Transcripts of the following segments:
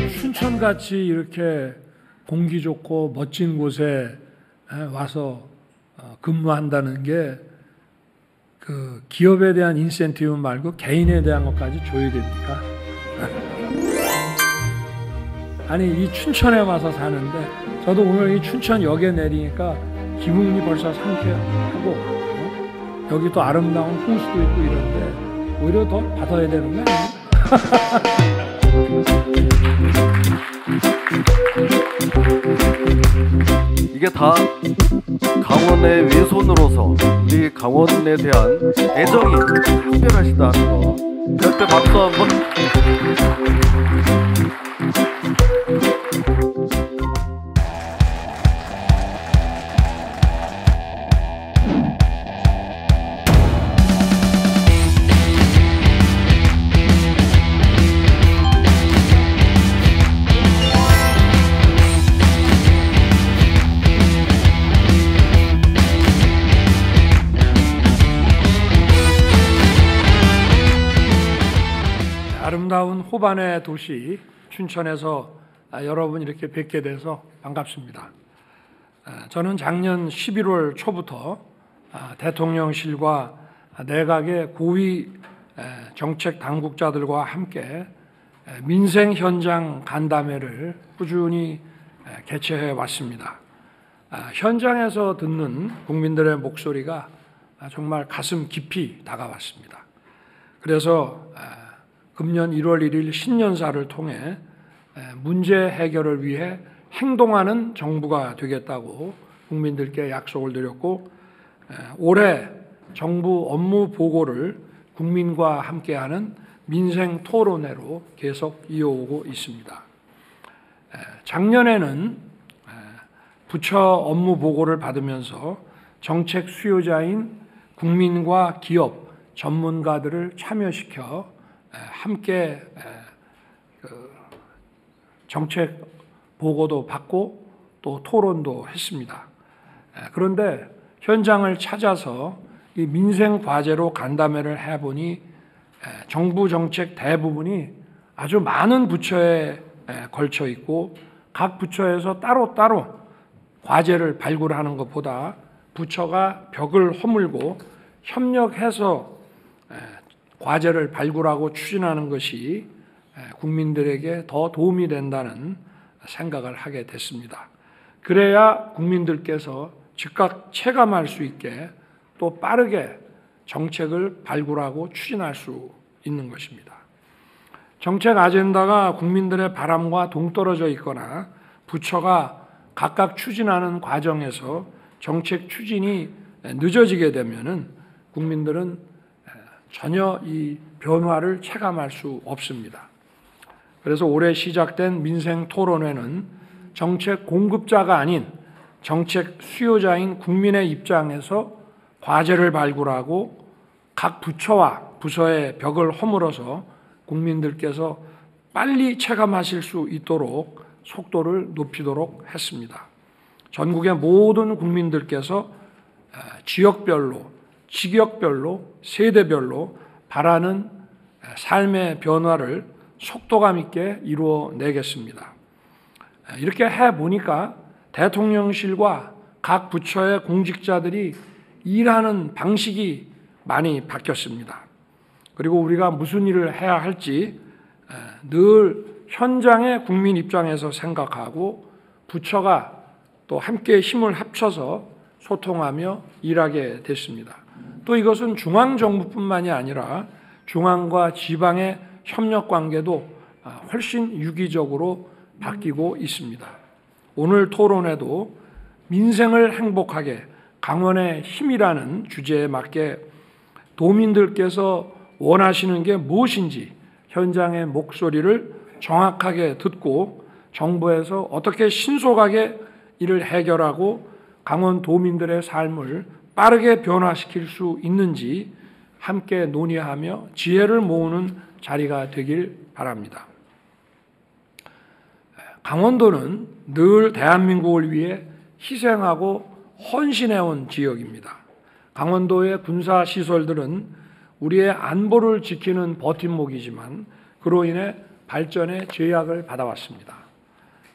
춘천같이 이렇게 공기 좋고 멋진 곳에 와서 근무한다는 게 그 기업에 대한 인센티브 말고 개인에 대한 것까지 줘야 됩니까? 아니 이 춘천에 와서 사는데 저도 오늘 이 춘천역에 내리니까 기분이 벌써 상쾌하고 여기 또 아름다운 홍수도 있고 이런데 오히려 더 받아야 되는 거 아니에요? 이게 다 강원의 외손으로서 우리 강원에 대한 애정이 특별하시다는 거. 그때 박수 한번. 아름다운 호반의 도시 춘천에서 여러분 이렇게 뵙게 돼서 반갑습니다. 저는 작년 11월 초부터 대통령실과 내각의 고위 정책 당국자들과 함께 민생 현장 간담회를 꾸준히 개최해 왔습니다. 현장에서 듣는 국민들의 목소리가 정말 가슴 깊이 다가왔습니다. 그래서 금년 1월 1일 신년사를 통해 문제 해결을 위해 행동하는 정부가 되겠다고 국민들께 약속을 드렸고 올해 정부 업무 보고를 국민과 함께하는 민생 토론회로 계속 이어오고 있습니다. 작년에는 부처 업무 보고를 받으면서 정책 수요자인 국민과 기업, 전문가들을 참여시켜 함께 정책 보고도 받고 또 토론도 했습니다. 그런데 현장을 찾아서 이 민생 과제로 간담회를 해보니 정부 정책 대부분이 아주 많은 부처에 걸쳐 있고 각 부처에서 따로따로 과제를 발굴하는 것보다 부처가 벽을 허물고 협력해서 과제를 발굴하고 추진하는 것이 국민들에게 더 도움이 된다는 생각을 하게 됐습니다. 그래야 국민들께서 즉각 체감할 수 있게 또 빠르게 정책을 발굴하고 추진할 수 있는 것입니다. 정책 아젠다가 국민들의 바람과 동떨어져 있거나 부처가 각각 추진하는 과정에서 정책 추진이 늦어지게 되면은 국민들은 전혀 이 변화를 체감할 수 없습니다. 그래서 올해 시작된 민생 토론회는 정책 공급자가 아닌 정책 수요자인 국민의 입장에서 과제를 발굴하고 각 부처와 부서의 벽을 허물어서 국민들께서 빨리 체감하실 수 있도록 속도를 높이도록 했습니다. 전국의 모든 국민들께서 지역별로 직역별로 세대별로 바라는 삶의 변화를 속도감 있게 이루어내겠습니다. 이렇게 해보니까 대통령실과 각 부처의 공직자들이 일하는 방식이 많이 바뀌었습니다. 그리고 우리가 무슨 일을 해야 할지 늘 현장의 국민 입장에서 생각하고 부처가 또 함께 힘을 합쳐서 소통하며 일하게 됐습니다. 또 이것은 중앙정부뿐만이 아니라 중앙과 지방의 협력관계도 훨씬 유기적으로 바뀌고 있습니다. 오늘 토론에도 민생을 행복하게 강원의 힘이라는 주제에 맞게 도민들께서 원하시는 게 무엇인지 현장의 목소리를 정확하게 듣고 정부에서 어떻게 신속하게 이를 해결하고 강원 도민들의 삶을 빠르게 변화시킬 수 있는지 함께 논의하며 지혜를 모으는 자리가 되길 바랍니다. 강원도는 늘 대한민국을 위해 희생하고 헌신해온 지역입니다. 강원도의 군사시설들은 우리의 안보를 지키는 버팀목이지만 그로 인해 발전에 제약을 받아왔습니다.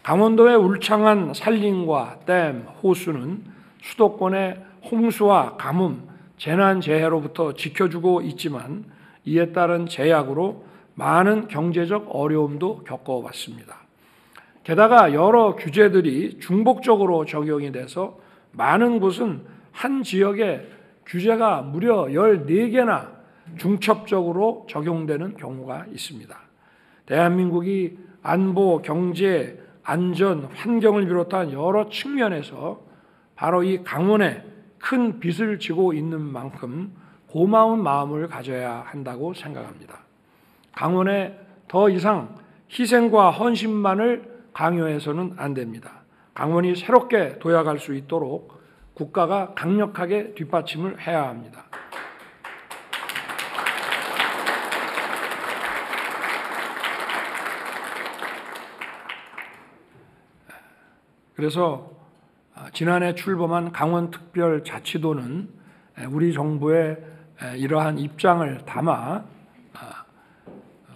강원도의 울창한 산림과 댐, 호수는 수도권의 홍수와 가뭄, 재난재해로부터 지켜주고 있지만 이에 따른 제약으로 많은 경제적 어려움도 겪어왔습니다. 게다가 여러 규제들이 중복적으로 적용이 돼서 많은 곳은 한 지역에 규제가 무려 14개나 중첩적으로 적용되는 경우가 있습니다. 대한민국이 안보, 경제, 안전, 환경을 비롯한 여러 측면에서 바로 이 강원에 큰 빚을 지고 있는 만큼 고마운 마음을 가져야 한다고 생각합니다. 강원에 더 이상 희생과 헌신만을 강요해서는 안 됩니다. 강원이 새롭게 도약할 수 있도록 국가가 강력하게 뒷받침을 해야 합니다. 그래서 지난해 출범한 강원특별자치도는 우리 정부의 이러한 입장을 담아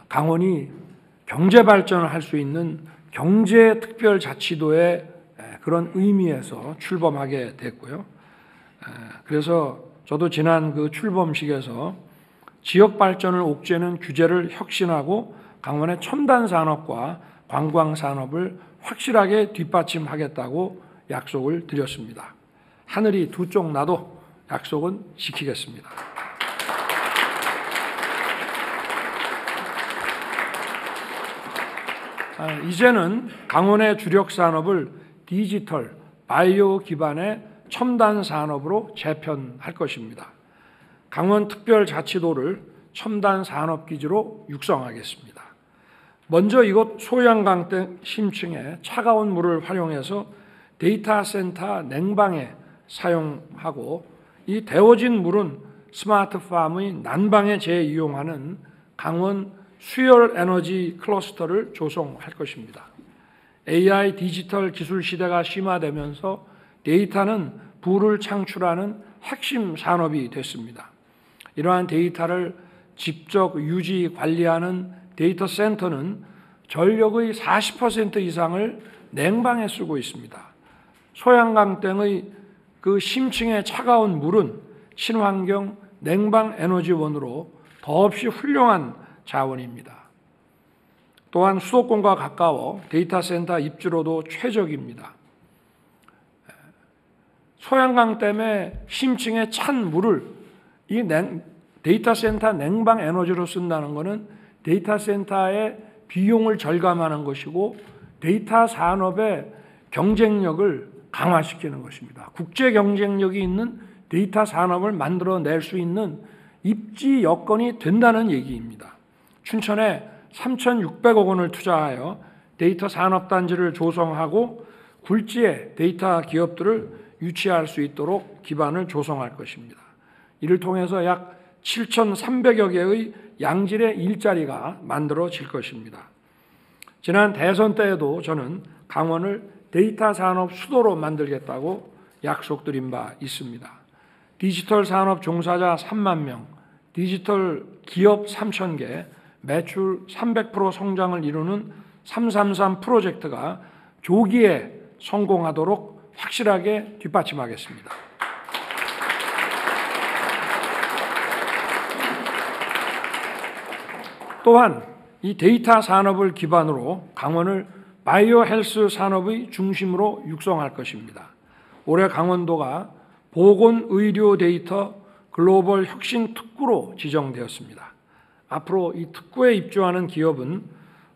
강원이 경제발전을 할 수 있는 경제특별자치도의 그런 의미에서 출범하게 됐고요. 그래서 저도 지난 그 출범식에서 지역발전을 옥죄는 규제를 혁신하고 강원의 첨단산업과 관광산업을 확실하게 뒷받침하겠다고 약속을 드렸습니다. 하늘이 두 쪽 나도 약속은 지키겠습니다. 이제는 강원의 주력 산업을 디지털, 바이오 기반의 첨단 산업으로 재편할 것입니다. 강원특별자치도를 첨단 산업기지로 육성하겠습니다. 먼저 이곳 소양강댐 심층에 차가운 물을 활용해서 데이터 센터 냉방에 사용하고 이 데워진 물은 스마트팜의 난방에 재이용하는 강원 수열 에너지 클러스터를 조성할 것입니다. AI 디지털 기술 시대가 심화되면서 데이터는 부를 창출하는 핵심 산업이 됐습니다. 이러한 데이터를 직접 유지 관리하는 데이터 센터는 전력의 40% 이상을 냉방에 쓰고 있습니다. 소양강댐의 그 심층의 차가운 물은 친환경 냉방 에너지원으로 더없이 훌륭한 자원입니다. 또한 수도권과 가까워 데이터 센터 입지로도 최적입니다. 소양강댐의 심층의 찬 물을 이 데이터 센터 냉방 에너지로 쓴다는 것은 데이터 센터의 비용을 절감하는 것이고 데이터 산업의 경쟁력을 강화시키는 것입니다. 국제 경쟁력이 있는 데이터 산업을 만들어낼 수 있는 입지 여건이 된다는 얘기입니다. 춘천에 3,600억 원을 투자하여 데이터 산업단지를 조성하고 굴지에 데이터 기업들을 유치할 수 있도록 기반을 조성할 것입니다. 이를 통해서 약 7,300여 개의 양질의 일자리가 만들어질 것입니다. 지난 대선 때에도 저는 강원을 데이터 산업 수도로 만들겠다고 약속드린 바 있습니다. 디지털 산업 종사자 3만 명, 디지털 기업 3,000개, 매출 300% 성장을 이루는 333 프로젝트가 조기에 성공하도록 확실하게 뒷받침하겠습니다. 또한 이 데이터 산업을 기반으로 강원을 바이오 헬스 산업의 중심으로 육성할 것입니다. 올해 강원도가 보건의료 데이터 글로벌 혁신 특구로 지정되었습니다. 앞으로 이 특구에 입주하는 기업은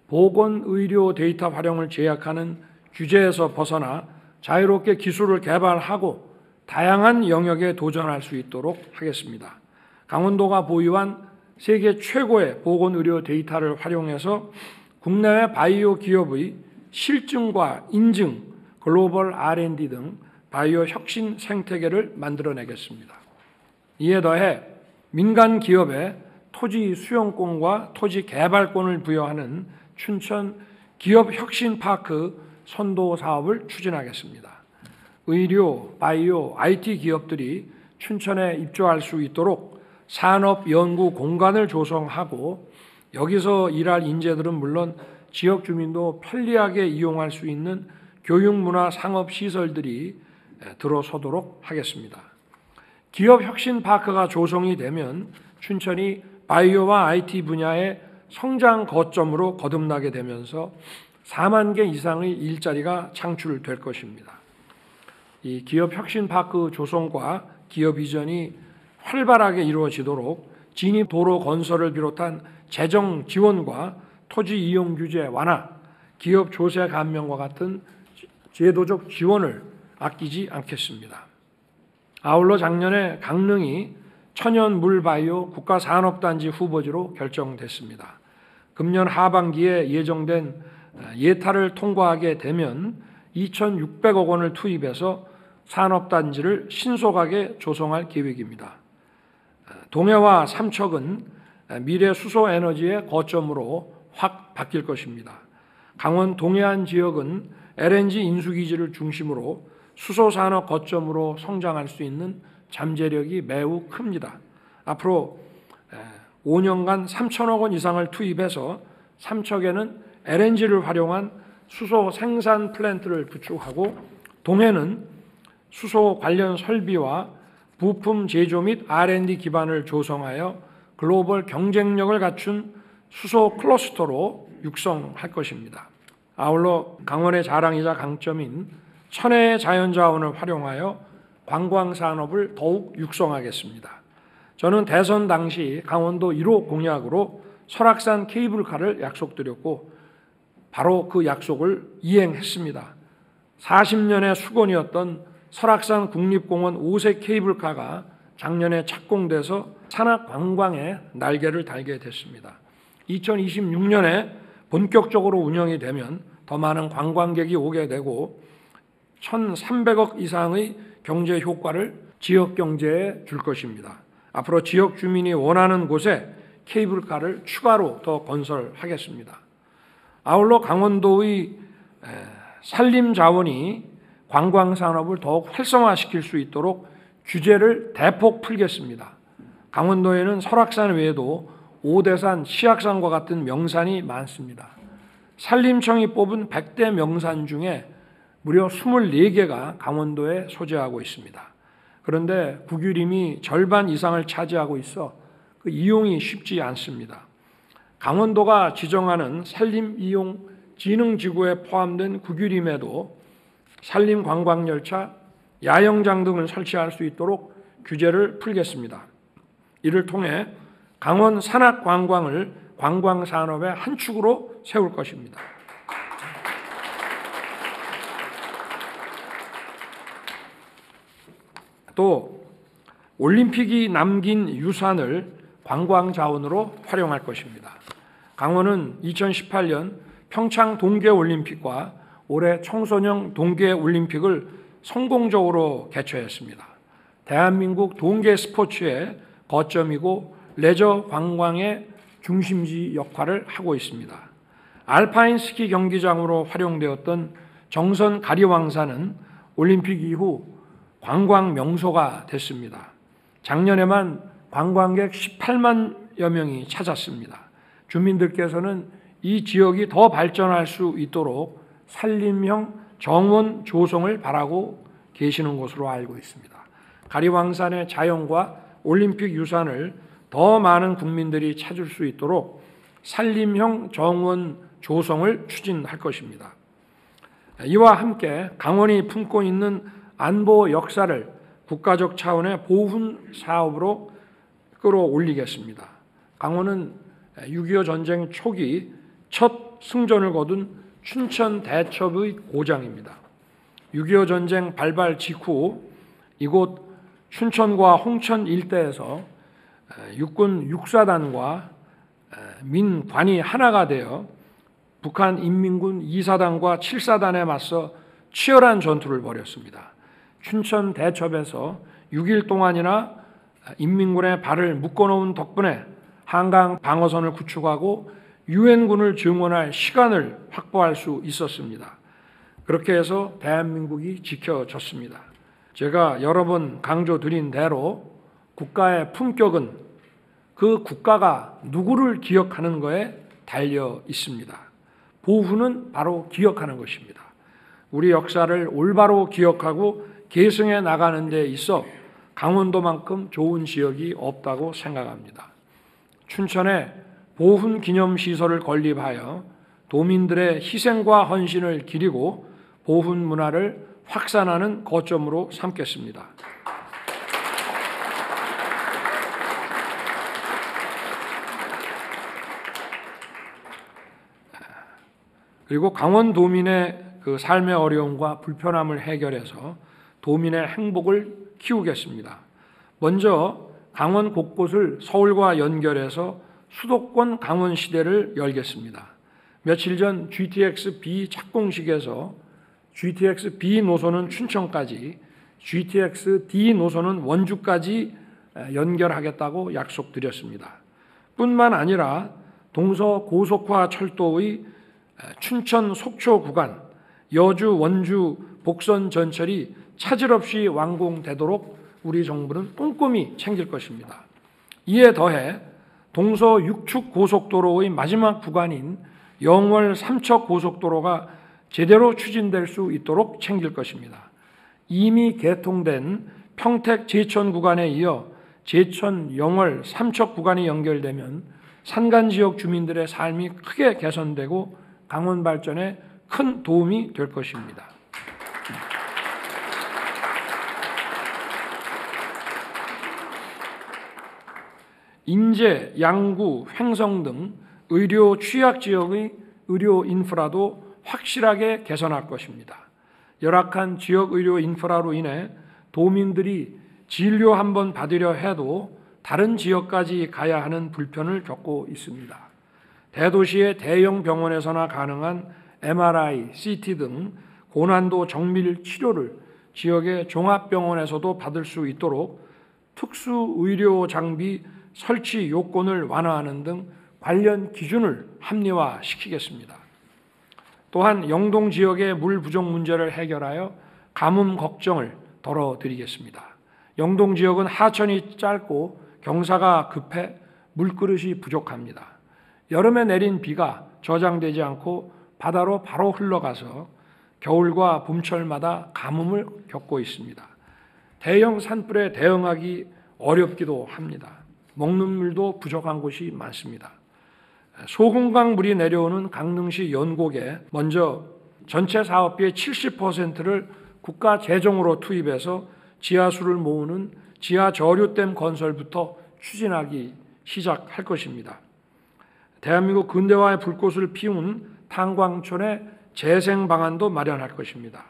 보건의료 데이터 활용을 제약하는 규제에서 벗어나 자유롭게 기술을 개발하고 다양한 영역에 도전할 수 있도록 하겠습니다. 강원도가 보유한 세계 최고의 보건의료 데이터를 활용해서 국내외 바이오 기업의 실증과 인증, 글로벌 R&D 등 바이오 혁신 생태계를 만들어내겠습니다. 이에 더해 민간 기업에 토지 수용권과 토지 개발권을 부여하는 춘천 기업혁신파크 선도 사업을 추진하겠습니다. 의료, 바이오, IT 기업들이 춘천에 입주할 수 있도록 산업 연구 공간을 조성하고 여기서 일할 인재들은 물론 지역 주민도 편리하게 이용할 수 있는 교육문화 상업시설들이 들어서도록 하겠습니다. 기업혁신파크가 조성이 되면 춘천이 바이오와 IT 분야의 성장 거점으로 거듭나게 되면서 4만 개 이상의 일자리가 창출될 것입니다. 이 기업혁신파크 조성과 기업 이전이 활발하게 이루어지도록 진입도로 건설을 비롯한 재정 지원과 토지 이용 규제 완화, 기업 조세 감면과 같은 제도적 지원을 아끼지 않겠습니다. 아울러 작년에 강릉이 천연 물바이오 국가산업단지 후보지로 결정됐습니다. 금년 하반기에 예정된 예타를 통과하게 되면 2,600억 원을 투입해서 산업단지를 신속하게 조성할 계획입니다. 동해와 삼척은 미래 수소에너지의 거점으로 확 바뀔 것입니다. 강원 동해안 지역은 LNG 인수기지를 중심으로 수소산업 거점으로 성장할 수 있는 잠재력이 매우 큽니다. 앞으로 5년간 3천억 원 이상을 투입해서 삼척에는 LNG를 활용한 수소 생산 플랜트를 구축하고 동해는 수소 관련 설비와 부품 제조 및 R&D 기반을 조성하여 글로벌 경쟁력을 갖춘 수소 클러스터로 육성할 것입니다. 아울러 강원의 자랑이자 강점인 천혜의 자연자원을 활용하여 관광산업을 더욱 육성하겠습니다. 저는 대선 당시 강원도 1호 공약으로 설악산 케이블카를 약속드렸고 바로 그 약속을 이행했습니다. 40년의 수건이었던 설악산 국립공원 5색 케이블카가 작년에 착공돼서 산악 관광에 날개를 달게 됐습니다. 2026년에 본격적으로 운영이 되면 더 많은 관광객이 오게 되고 1,300억 이상의 경제 효과를 지역 경제에 줄 것입니다. 앞으로 지역 주민이 원하는 곳에 케이블카를 추가로 더 건설하겠습니다. 아울러 강원도의 산림 자원이 관광산업을 더욱 활성화시킬 수 있도록 규제를 대폭 풀겠습니다. 강원도에는 설악산 외에도 오대산, 시악산과 같은 명산이 많습니다. 산림청이 뽑은 100대 명산 중에 무려 24개가 강원도에 소재하고 있습니다. 그런데 국유림이 절반 이상을 차지하고 있어 그 이용이 쉽지 않습니다. 강원도가 지정하는 산림이용진흥지구에 포함된 국유림에도 산림관광열차, 야영장 등을 설치할 수 있도록 규제를 풀겠습니다. 이를 통해 강원 산악관광을 관광산업의 한 축으로 세울 것입니다. 또 올림픽이 남긴 유산을 관광자원으로 활용할 것입니다. 강원은 2018년 평창 동계올림픽과 올해 청소년 동계올림픽을 성공적으로 개최했습니다. 대한민국 동계 스포츠의 거점이고 레저 관광의 중심지 역할을 하고 있습니다. 알파인 스키 경기장으로 활용되었던 정선 가리왕산은 올림픽 이후 관광 명소가 됐습니다. 작년에만 관광객 18만여 명이 찾았습니다. 주민들께서는 이 지역이 더 발전할 수 있도록 산림형 정원 조성을 바라고 계시는 것으로 알고 있습니다. 가리왕산의 자연과 올림픽 유산을 더 많은 국민들이 찾을 수 있도록 산림형 정원 조성을 추진할 것입니다. 이와 함께 강원이 품고 있는 안보 역사를 국가적 차원의 보훈 사업으로 끌어올리겠습니다. 강원은 6.25 전쟁 초기 첫 승전을 거둔 춘천 대첩의 고장입니다. 6.25 전쟁 발발 직후 이곳 춘천과 홍천 일대에서 육군 6사단과 민관이 하나가 되어 북한 인민군 2사단과 7사단에 맞서 치열한 전투를 벌였습니다. 춘천 대첩에서 6일 동안이나 인민군의 발을 묶어놓은 덕분에 한강 방어선을 구축하고 유엔군을 증원할 시간을 확보할 수 있었습니다. 그렇게 해서 대한민국이 지켜졌습니다. 제가 여러 번 강조드린 대로 국가의 품격은 그 국가가 누구를 기억하는 거에 달려 있습니다. 보훈은 바로 기억하는 것입니다. 우리 역사를 올바로 기억하고 계승해 나가는 데 있어 강원도만큼 좋은 지역이 없다고 생각합니다. 춘천에 보훈 기념시설을 건립하여 도민들의 희생과 헌신을 기리고 보훈 문화를 확산하는 거점으로 삼겠습니다. 그리고 강원도민의 그 삶의 어려움과 불편함을 해결해서 도민의 행복을 키우겠습니다. 먼저 강원 곳곳을 서울과 연결해서 수도권 강원시대를 열겠습니다. 며칠 전 GTX-B 착공식에서 GTX-B 노선은 춘천까지, GTX-D 노선은 원주까지 연결하겠다고 약속드렸습니다. 뿐만 아니라 동서고속화 철도의 춘천 속초 구간, 여주 원주 복선 전철이 차질 없이 완공되도록 우리 정부는 꼼꼼히 챙길 것입니다. 이에 더해 동서 육축 고속도로의 마지막 구간인 영월 삼척 고속도로가 제대로 추진될 수 있도록 챙길 것입니다. 이미 개통된 평택 제천 구간에 이어 제천, 영월, 삼척 구간이 연결되면 산간 지역 주민들의 삶이 크게 개선되고 강원 발전에 큰 도움이 될 것입니다. 인제, 양구, 횡성 등 의료 취약 지역의 의료 인프라도 확실하게 개선할 것입니다. 열악한 지역 의료 인프라로 인해 도민들이 진료 한번 받으려 해도 다른 지역까지 가야 하는 불편을 겪고 있습니다. 대도시의 대형 병원에서나 가능한 MRI, CT 등 고난도 정밀 치료를 지역의 종합병원에서도 받을 수 있도록 특수의료 장비 설치 요건을 완화하는 등 관련 기준을 합리화시키겠습니다. 또한 영동 지역의 물 부족 문제를 해결하여 가뭄 걱정을 덜어드리겠습니다. 영동 지역은 하천이 짧고 경사가 급해 물그릇이 부족합니다. 여름에 내린 비가 저장되지 않고 바다로 바로 흘러가서 겨울과 봄철마다 가뭄을 겪고 있습니다. 대형 산불에 대응하기 어렵기도 합니다. 먹는 물도 부족한 곳이 많습니다. 소금강 물이 내려오는 강릉시 연곡에 먼저 전체 사업비의 70%를 국가 재정으로 투입해서 지하수를 모으는 지하저류댐 건설부터 추진하기 시작할 것입니다. 대한민국 근대화의 불꽃을 피운 탄광촌의 재생 방안도 마련할 것입니다.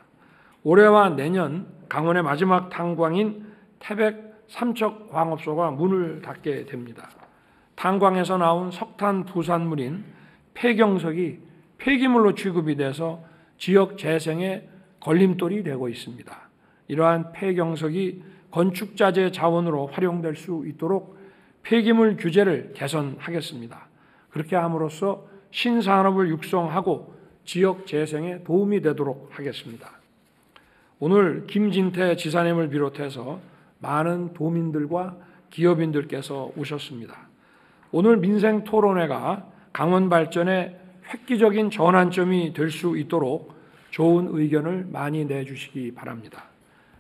올해와 내년 강원의 마지막 탄광인 태백 삼척 광업소가 문을 닫게 됩니다. 탄광에서 나온 석탄 부산물인 폐경석이 폐기물로 취급이 돼서 지역 재생에 걸림돌이 되고 있습니다. 이러한 폐경석이 건축자재 자원으로 활용될 수 있도록 폐기물 규제를 개선하겠습니다. 그렇게 함으로써 신산업을 육성하고 지역 재생에 도움이 되도록 하겠습니다. 오늘 김진태 지사님을 비롯해서 많은 도민들과 기업인들께서 오셨습니다. 오늘 민생 토론회가 강원 발전의 획기적인 전환점이 될 수 있도록 좋은 의견을 많이 내주시기 바랍니다.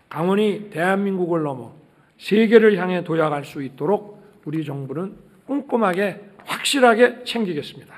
강원이 대한민국을 넘어 세계를 향해 도약할 수 있도록 우리 정부는 꼼꼼하게 확실하게 챙기겠습니다.